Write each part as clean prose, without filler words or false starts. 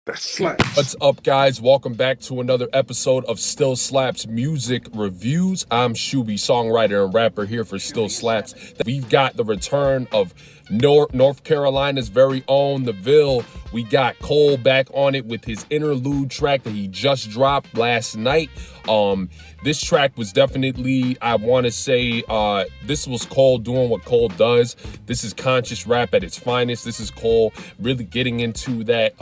That slaps. What's up, guys? Welcome back to another episode of Still Slaps Music Reviews. I'm hhubey, songwriter and rapper here for Still Slaps. We've got the return of North Carolina's very own The Ville. We got Cole back on it with his interlude track that he just dropped last night. This track was definitely, I want to say, this was Cole doing what Cole does. This is conscious rap at its finest. This is Cole really getting into that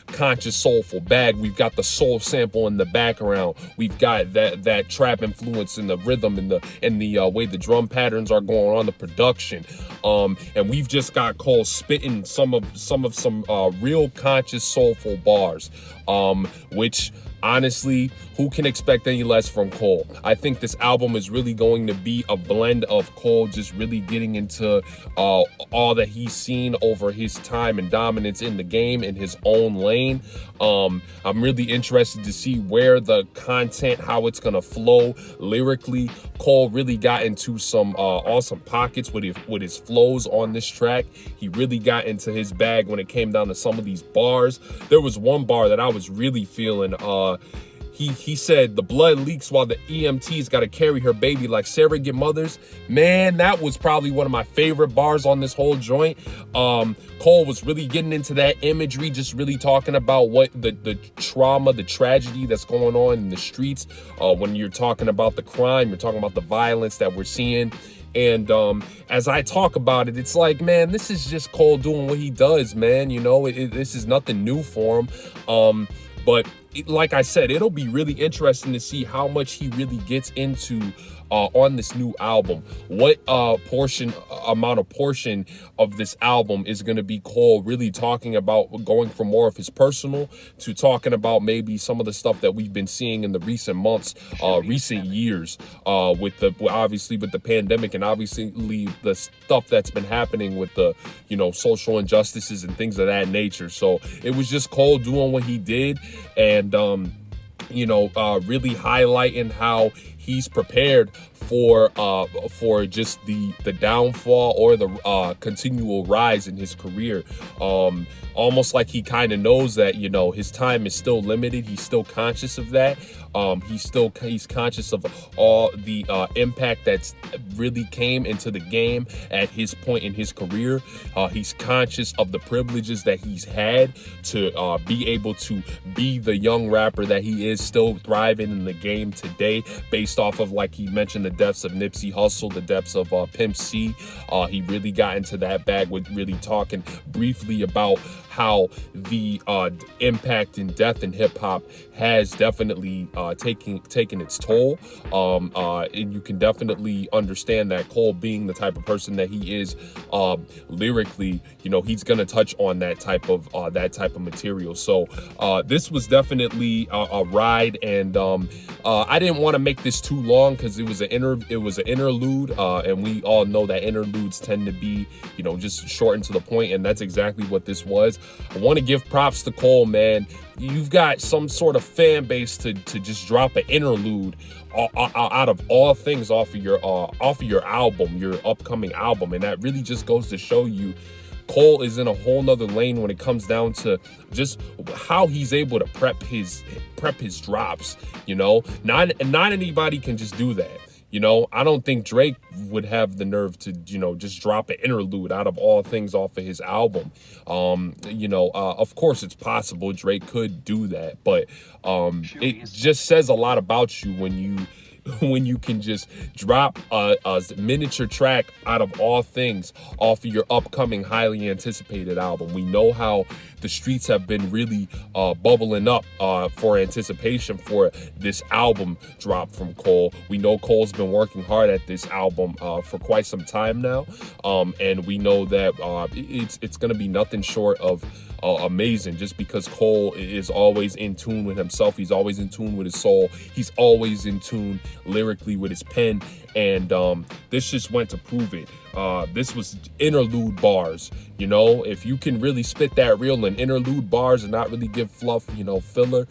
conscious soulful bag. We've got the soul sample in the background. We've got that trap influence in the rhythm and the way the drum patterns are going on, the production. And we've just got Cole spitting some real conscious soulful bars, which honestly, who can expect any less from Cole? I think this album is really going to be a blend of Cole just really getting into all that he's seen over his time and dominance in the game in his own lane. I'm really interested to see where the content, how it's gonna flow lyrically. Cole really got into some awesome pockets with his flows on this track. He really got into his bag when it came down to some of these bars. There was one bar that I was really feeling. He said the blood leaks while the EMT's got to carry her baby like surrogate mothers. Man, that was probably one of my favorite bars on this whole joint. Cole was really getting into that imagery, just really talking about what the trauma, the tragedy that's going on in the streets. When you're talking about the crime, you're talking about the violence that we're seeing. And as I talk about it, it's like, man, this is just Cole doing what he does, man. You know, this is nothing new for him. But like I said, it'll be really interesting to see how much he really gets into on this new album. What portion of this album is going to be Cole really talking about, going from more of his personal to talking about maybe some of the stuff that we've been seeing in the recent months, recent years, obviously with the pandemic and obviously the stuff that's been happening with the, social injustices and things of that nature. So it was just Cole doing what he did and, really highlighting how he's prepared for just the downfall or the continual rise in his career. Almost like he kind of knows that, his time is still limited. He's still conscious of that. He's conscious of all the impact that's really came into the game at his point in his career. He's conscious of the privileges that he's had to be able to be the young rapper that he is, still thriving in the game today, based off of, like he mentioned, the depths of Nipsey Hussle, the depths of Pimp C. He really got into that bag with really talking briefly about how the impact and death in hip-hop has definitely taken its toll. And you can definitely understand that Cole, being the type of person that he is, lyrically, he's gonna touch on that type of material. So this was definitely a ride, and I didn't want to make this too long because it was an interlude, and we all know that interludes tend to be, just short and to the point, and that's exactly what this was. I want to give props to Cole, man. You've got some sort of fan base to just drop an interlude out of all things off of your album, your upcoming album, and that really just goes to show you Cole is in a whole nother lane when it comes down to just how he's able to prep his drops. Not anybody can just do that. I don't think Drake would have the nerve to, just drop an interlude out of all things off of his album. Of course it's possible Drake could do that, but it just says a lot about you when you can just drop a miniature track out of all things off of your upcoming highly anticipated album. We know how the streets have been really bubbling up for anticipation for this album drop from Cole. We know Cole's been working hard at this album for quite some time now, and we know that it's going to be nothing short of amazing, just because Cole is always in tune with himself. He's always in tune with his soul. He's always in tune lyrically with his pen, and this just went to prove it. this was interlude bars. You know, if you can really spit that real in interlude bars and not really give fluff, you know, filler,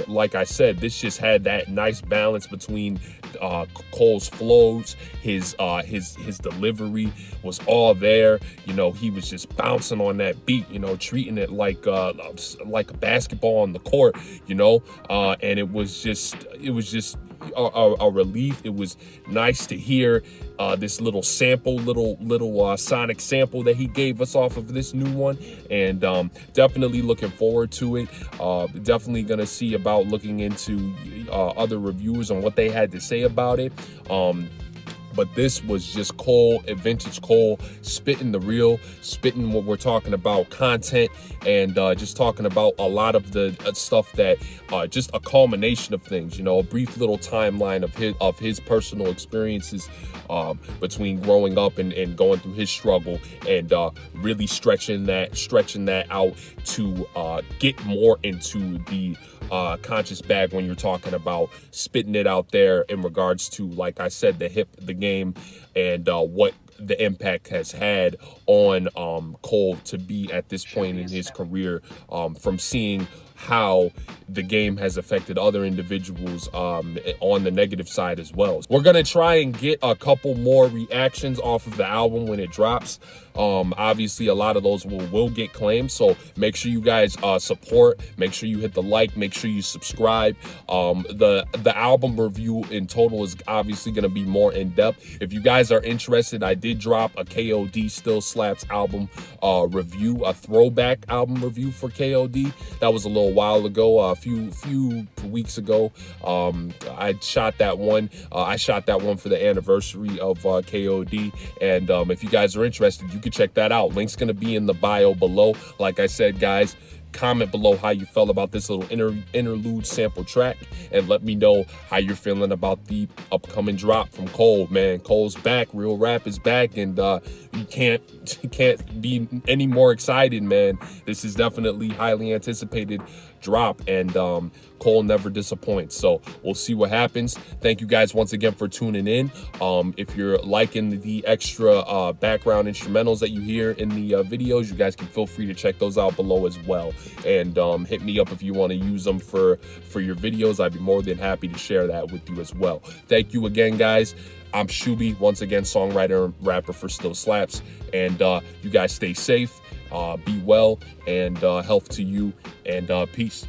like I said, this just had that nice balance between Cole's flows, his delivery was all there. You know, he was just bouncing on that beat, you know, treating it like a basketball on the court, you know, and it was just a relief. It was nice to hear this little sample, little sonic sample that he gave us off of this new one, and definitely looking forward to it. Definitely gonna see about looking into other reviewers on what they had to say about it. But this was just Cole, vintage Cole, spitting the real, spitting what we're talking about, content, and just talking about a lot of the stuff that, just a culmination of things, you know, a brief little timeline of his personal experiences between growing up and going through his struggle, and really stretching that out to get more into the conscious bag when you're talking about spitting it out there in regards to, like I said, the game, and what the impact has had on Cole to be at this point in his career, from seeing how the game has affected other individuals on the negative side as well. We're gonna try and get a couple more reactions off of the album when it drops. Obviously a lot of those will get claimed, so make sure you guys support, make sure you hit the like, make sure you subscribe. The album review in total is obviously going to be more in depth. If you guys are interested, I did drop a KOD Still Slaps album review, a throwback album review for KOD. That was a little while ago, a few weeks ago. I shot that one. I shot that one for the anniversary of KOD, and if you guys are interested, you can check that out. Link's gonna be in the bio below. Like I said, guys, comment below how you felt about this little interlude sample track, and let me know how you're feeling about the upcoming drop from Cole. Man, Cole's back, real rap is back, and you can't be any more excited, man. This is definitely highly anticipated drop, and Cole never disappoints, so we'll see what happens. Thank you guys once again for tuning in. If you're liking the extra background instrumentals that you hear in the videos, you guys can feel free to check those out below as well, and hit me up if you want to use them for your videos. I'd be more than happy to share that with you as well. Thank you again, guys. I'm hhubey, once again, songwriter and rapper for Still Slaps, and you guys stay safe, be well, and health to you, and peace.